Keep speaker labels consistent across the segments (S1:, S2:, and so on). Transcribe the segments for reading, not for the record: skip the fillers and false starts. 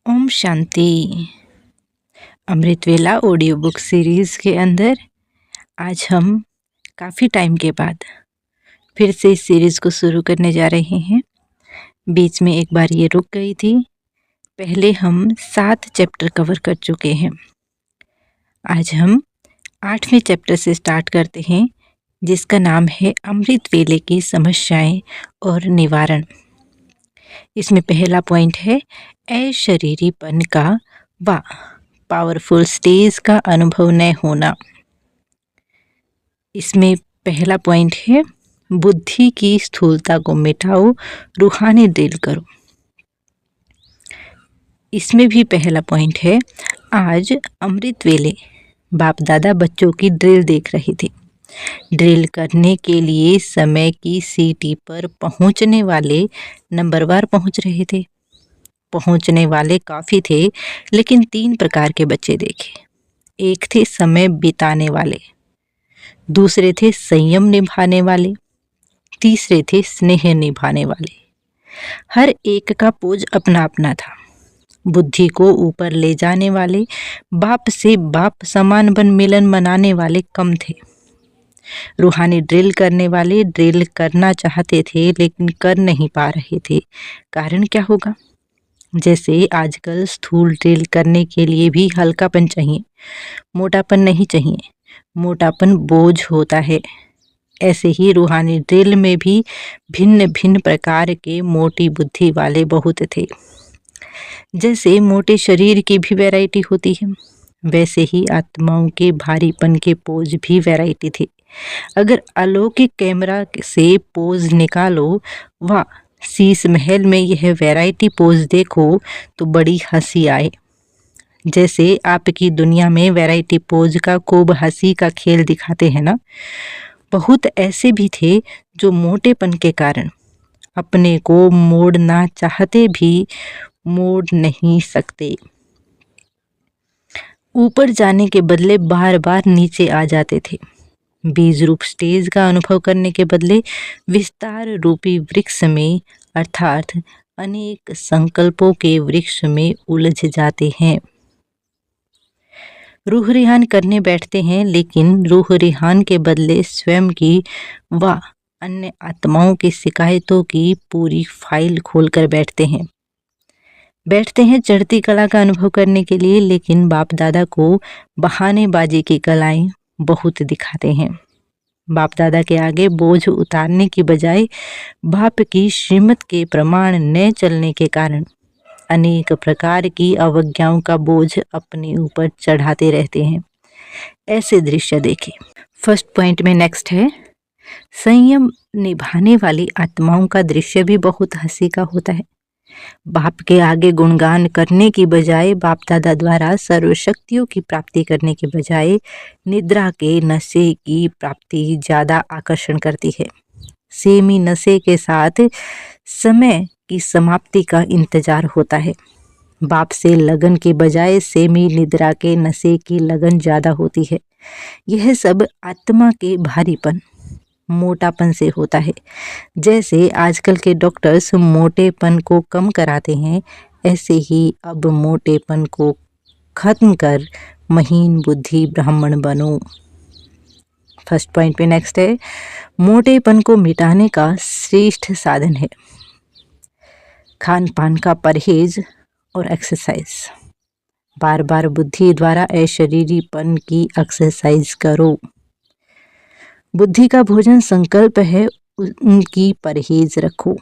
S1: ओम शांति। अमृतवेला audio book series के अंदर आज हम काफ़ी टाइम के बाद फिर से इस सीरीज़ को शुरू करने जा रहे हैं। बीच में एक बार ये रुक गई थी। पहले हम 7 चैप्टर कवर कर चुके हैं। आज हम 8वें चैप्टर से स्टार्ट करते हैं, जिसका नाम है अमृतवेले की समस्याएं और निवारण। इसमें पहला पॉइंट है अशरीरीपन का व पावरफुल स्टेज का अनुभव न होना। इसमें पहला पॉइंट है बुद्धि की स्थूलता को मिटाओ, रूहानी ड्रिल करो। इसमें भी पहला पॉइंट है आज अमृत वेले बाप दादा बच्चों की ड्रिल देख रहे थे। ड्रिल करने के लिए समय की सीटी पर पहुंचने वाले नंबरवार पहुंच रहे थे। पहुंचने वाले काफ़ी थे, लेकिन 3 प्रकार के बच्चे देखे। एक थे समय बिताने वाले, दूसरे थे संयम निभाने वाले, तीसरे थे स्नेह निभाने वाले। हर एक का पोज अपना अपना था। बुद्धि को ऊपर ले जाने वाले, बाप से बाप समान बन मिलन मनाने वाले कम थे। रूहानी ड्रिल करने वाले ड्रिल करना चाहते थे, लेकिन कर नहीं पा रहे थे। कारण क्या होगा? जैसे आजकल स्थूल ड्रिल करने के लिए भी हल्कापन चाहिए, मोटापन नहीं चाहिए। मोटापन बोझ होता है। ऐसे ही रूहानी ड्रिल में भी भिन्न भिन्न प्रकार के मोटी बुद्धि वाले बहुत थे। जैसे मोटे शरीर की भी वैरायटी होती है, वैसे ही आत्माओं के भारीपन के पोज भी वैरायटी थे। अगर अलौकिक कैमरा से पोज निकालो व शीश महल में यह वैरायटी पोज देखो तो बड़ी हंसी आए। जैसे आपकी दुनिया में वैरायटी पोज का खूब हंसी का खेल दिखाते हैं ना। बहुत ऐसे भी थे जो मोटेपन के कारण अपने को मोड़ना चाहते भी मोड़ नहीं सकते। ऊपर जाने के बदले बार बार नीचे आ जाते थे। बीज रूप स्टेज का अनुभव करने के बदले विस्तार रूपी वृक्ष में अर्थात अनेक संकल्पों के वृक्ष में उलझ जाते हैं। रूह रिहान करने बैठते हैं, लेकिन रूह रिहान के बदले स्वयं की व अन्य आत्माओं की शिकायतों की पूरी फाइल खोलकर बैठते हैं चढ़ती कला का अनुभव करने के लिए, लेकिन बाप दादा को बहानेबाजी की कलाएं बहुत दिखाते हैं। बाप दादा के आगे बोझ उतारने की बजाय बाप की श्रीमत के प्रमाण न चलने के कारण अनेक प्रकार की अवज्ञाओं का बोझ अपने ऊपर चढ़ाते रहते हैं। ऐसे दृश्य देखे। फर्स्ट पॉइंट में नेक्स्ट है संयम निभाने वाली आत्माओं का दृश्य भी बहुत हंसी का होता है। बाप के आगे गुणगान करने की बजाय बाप दादा द्वारा सर्वशक्तियों की प्राप्ति करने के बजाय निद्रा के नशे की प्राप्ति ज़्यादा आकर्षण करती है। सेमी नशे के साथ समय की समाप्ति का इंतजार होता है। बाप से लगन के बजाय सेमी निद्रा के नशे की लगन ज़्यादा होती है। यह सब आत्मा के भारीपन मोटापन से होता है। जैसे आजकल के डॉक्टर्स मोटेपन को कम कराते हैं, ऐसे ही अब मोटेपन को खत्म कर महीन बुद्धि ब्राह्मण बनो। फर्स्ट पॉइंट पे नेक्स्ट है मोटेपन को मिटाने का श्रेष्ठ साधन है खान पान का परहेज और एक्सरसाइज। बार बार बुद्धि द्वारा अशरीरीपन की एक्सरसाइज करो। बुद्धि का भोजन संकल्प है, उनकी परहेज रखो।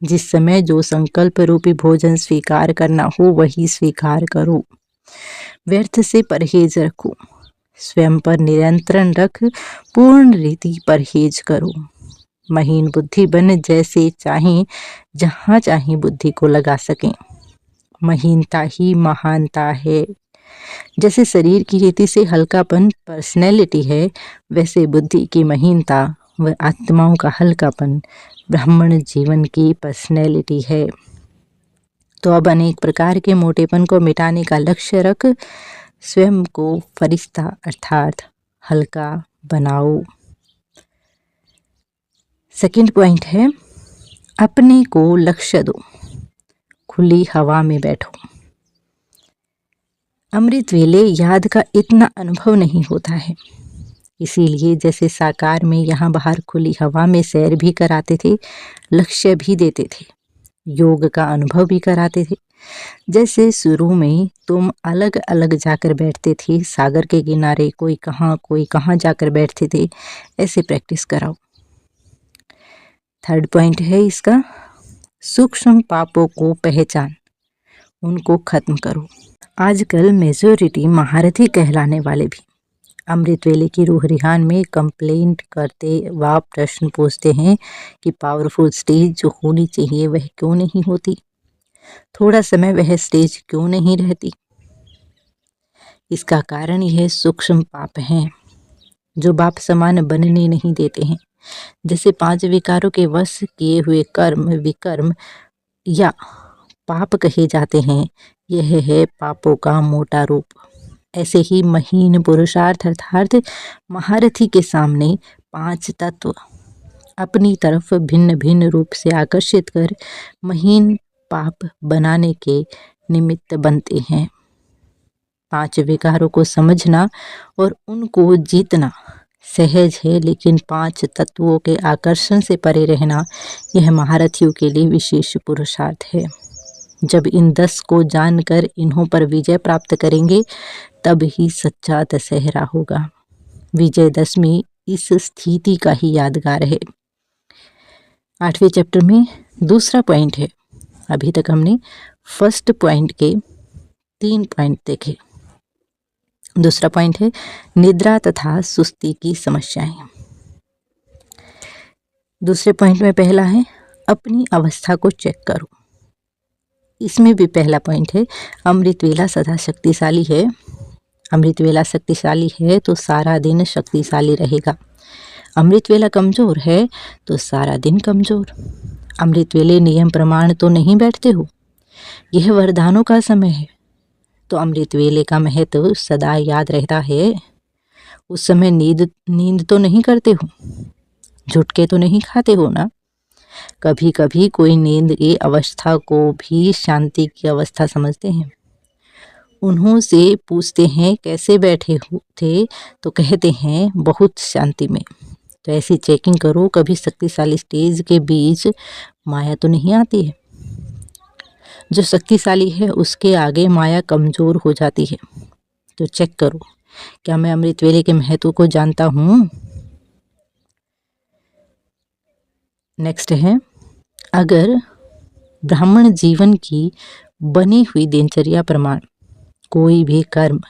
S1: जिस समय जो संकल्प रूपी भोजन स्वीकार करना हो वही स्वीकार करो। व्यर्थ से परहेज रखो। स्वयं पर नियंत्रण रख पूर्ण रीति परहेज करो। महीन बुद्धि बन जैसे चाहें जहाँ चाहें बुद्धि को लगा सकें। महीनता ही महानता है। जैसे शरीर की रीति से हल्कापन पर्सनैलिटी है, वैसे बुद्धि की महीनता व आत्माओं का हल्कापन ब्राह्मण जीवन की पर्सनैलिटी है। तो अब अनेक प्रकार के मोटेपन को मिटाने का लक्ष्य रख स्वयं को फरिश्ता अर्थात हल्का बनाओ। सेकंड पॉइंट है अपने को लक्ष्य दो। खुली हवा में बैठो। अमृत वेले याद का इतना अनुभव नहीं होता है, इसीलिए जैसे साकार में यहाँ बाहर खुली हवा में सैर भी कराते थे, लक्ष्य भी देते थे, योग का अनुभव भी कराते थे। जैसे शुरू में तुम अलग अलग जाकर बैठते थे सागर के किनारे, कोई कहाँ जाकर बैठते थे, ऐसे प्रैक्टिस कराओ। थर्ड पॉइंट है इसका, सूक्ष्म पापों को पहचान, उनको खत्म करो। आजकल मेजोरिटी महारथी कहलाने वाले भी अमृत वेले की रूह रिहान में कंप्लेंट करते व प्रश्न पूछते हैं कि पावरफुल स्टेज जो होनी चाहिए वह क्यों नहीं होती, थोड़ा समय वह स्टेज क्यों नहीं रहती। इसका कारण यह सूक्ष्म पाप हैं जो बाप समान बनने नहीं देते हैं। जैसे 5 विकारों के वश किए हुए कर्म विकर्म या पाप कहे जाते हैं, यह है पापों का मोटा रूप। ऐसे ही महीन पुरुषार्थ अर्थात महारथी के सामने 5 तत्व अपनी तरफ भिन्न भिन्न रूप से आकर्षित कर महीन पाप बनाने के निमित्त बनते हैं। 5 विकारों को समझना और उनको जीतना सहज है, लेकिन 5 तत्वों के आकर्षण से परे रहना यह महारथियों के लिए विशेष पुरुषार्थ है। जब इन 10 को जानकर इन्हों पर विजय प्राप्त करेंगे तब ही सच्चा दशहरा होगा। विजयदशमी इस स्थिति का ही यादगार है। 8वें चैप्टर में दूसरा पॉइंट है। अभी तक हमने फर्स्ट पॉइंट के 3 पॉइंट देखे। दूसरा पॉइंट है निद्रा तथा सुस्ती की समस्याएं। दूसरे पॉइंट में पहला है अपनी अवस्था को चेक करो। इसमें भी पहला पॉइंट है अमृत वेला सदा शक्तिशाली है। अमृत वेला शक्तिशाली है तो सारा दिन शक्तिशाली रहेगा। अमृत वेला कमज़ोर है तो सारा दिन कमज़ोर। अमृत वेले नियम प्रमाण तो नहीं बैठते हो, यह वरदानों का समय है, तो अमृत वेले का महत्व सदा याद रहता है। उस समय नींद तो नहीं करते हो, झुटके तो नहीं खाते हो ना। कभी कभी कोई नींद की अवस्था को भी शांति की अवस्था समझते हैं। उन्हों से पूछते हैं कैसे बैठे थे, तो कहते हैं बहुत शांति में। तो ऐसी चेकिंग करो, कभी शक्तिशाली स्टेज के बीच माया तो नहीं आती है। जो शक्तिशाली है उसके आगे माया कमज़ोर हो जाती है। तो चेक करो, क्या मैं अमृत वेले के महत्व को जानता हूँ। नेक्स्ट है अगर ब्राह्मण जीवन की बनी हुई दिनचर्या प्रमाण कोई भी कर्म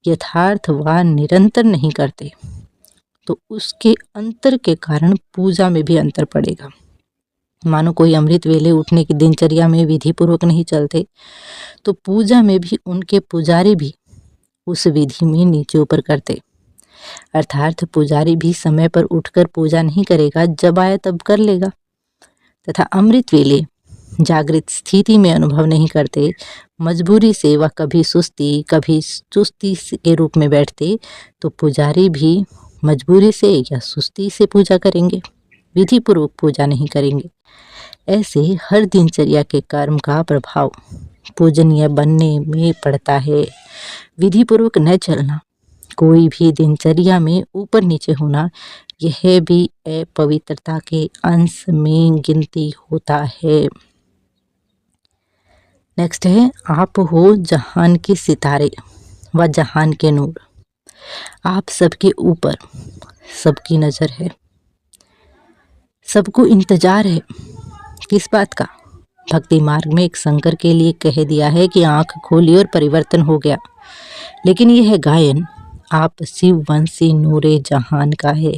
S1: यथार्थ व निरंतर नहीं करते तो उसके अंतर के कारण पूजा में भी अंतर पड़ेगा। मानो कोई अमृत वेले उठने की दिनचर्या में विधि पूर्वक नहीं चलते तो पूजा में भी उनके पुजारी भी उस विधि में नीचे ऊपर करते। अर्थात पुजारी भी समय पर उठकर पूजा नहीं करेगा, जब आया तब कर लेगा। तथा अमृत वेले जागृत स्थिति में अनुभव नहीं करते, मजबूरी से वह कभी सुस्ती कभी चुस्ती के रूप में बैठते, तो पुजारी भी मजबूरी से या सुस्ती से पूजा करेंगे, विधि पूर्वक पूजा नहीं करेंगे। ऐसे हर दिनचर्या के कर्म का प्रभाव पूजनीय बनने में पड़ता है। विधि पूर्वक न चलना, कोई भी दिनचर्या में ऊपर नीचे होना, यह भी अपवित्रता के अंश में गिनती होता है। नेक्स्ट है आप हो जहान के सितारे व जहान के नूर। आप सबके ऊपर सबकी नज़र है, सबको इंतजार है। किस बात का? भक्ति मार्ग में एक शंकर के लिए कह दिया है कि आंख खोली और परिवर्तन हो गया, लेकिन यह गायन आप शिववंशी नूरे जहान का है।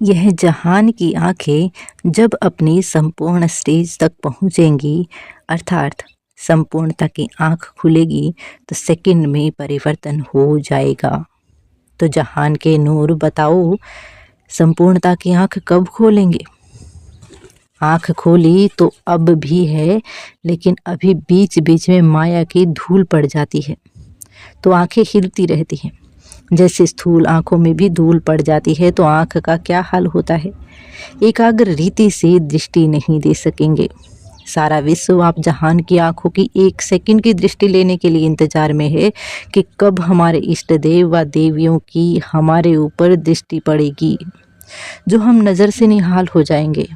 S1: यह जहान की आंखें जब अपनी संपूर्ण स्टेज तक पहुँचेंगी, अर्थात संपूर्णता की आंख खुलेगी, तो सेकंड में परिवर्तन हो जाएगा। तो जहान के नूर बताओ, संपूर्णता की आंख कब खोलेंगे? आंख खोली तो अब भी है, लेकिन अभी बीच बीच में माया की धूल पड़ जाती है, तो आंखें हिलती रहती हैं। जैसे स्थूल आंखों में भी धूल पड़ जाती है, तो आंख का क्या हाल होता है? एकाग्र रीति से दृष्टि नहीं दे सकेंगे, सारा विश्व आप जहान की आंखों की एक सेकंड की दृष्टि लेने के लिए इंतजार में है कि कब हमारे इष्ट देव व देवियों की हमारे ऊपर दृष्टि पड़ेगी, जो हम नज़र से निहाल हो जाएंगे।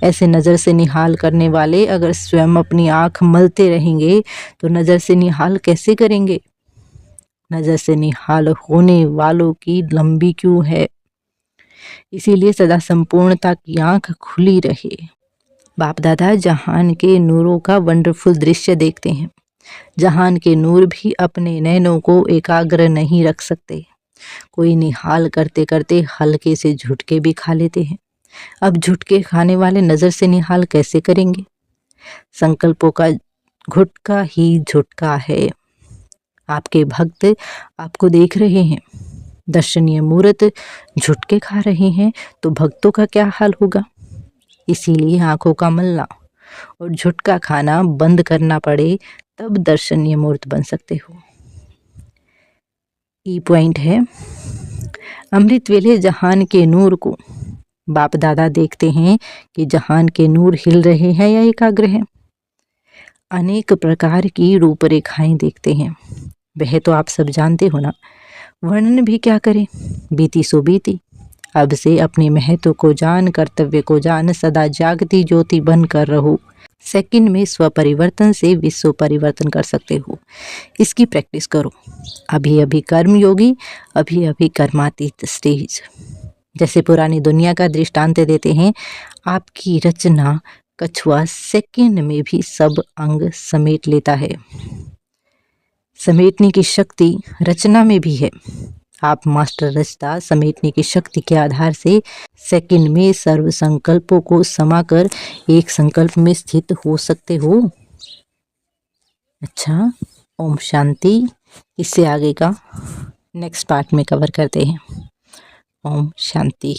S1: ऐसे नज़र से निहाल करने वाले अगर स्वयं अपनी आंख मलते रहेंगे तो नज़र से निहाल कैसे करेंगे? नज़र से निहाल होने वालों की लंबी क्यों है। इसीलिए सदा संपूर्णता की आंख खुली रहे। बाप दादा जहान के नूरों का वंडरफुल दृश्य देखते हैं। जहान के नूर भी अपने नैनों को एकाग्र नहीं रख सकते। कोई निहाल करते करते हल्के से झुटके भी खा लेते हैं। अब झुटके खाने वाले नज़र से निहाल कैसे करेंगे? संकल्पों का घुटका ही झुटका है। आपके भक्त आपको देख रहे हैं, दर्शनीय मूर्त झुटके खा रहे हैं, तो भक्तों का क्या हाल होगा? इसीलिए आंखों का मलना और झुटका खाना बंद करना पड़े, तब दर्शनीय मूर्त बन सकते हो। ई पॉइंट है, अमृत वेले जहान के नूर को बाप दादा देखते हैं कि जहान के नूर हिल रहे हैं या एकाग्र हैं। अनेक प्रकार की रूपरेखाएं देखते हैं, वह तो आप सब जानते हो ना, वर्णन भी क्या करें, बीती सो बीती। अब से अपने महत्व को जान, कर्तव्य को जान, सदा जागती ज्योति बन कर रहो। सेकंड में स्वपरिवर्तन से विश्व परिवर्तन कर सकते हो। इसकी प्रैक्टिस करो। अभी अभी कर्म योगी, अभी अभी कर्मातीत स्टेज। जैसे पुरानी दुनिया का दृष्टांत देते हैं, आपकी रचना कछुआ सेकंड में भी सब अंग समेट लेता है। समेटने की शक्ति रचना में भी है। आप मास्टर रचता समेटने की शक्ति के आधार से सेकंड में सर्व संकल्पों को समाकर एक संकल्प में स्थित हो सकते हो। अच्छा, ओम शांति। इससे आगे का नेक्स्ट पार्ट में कवर करते हैं। ओम शांति।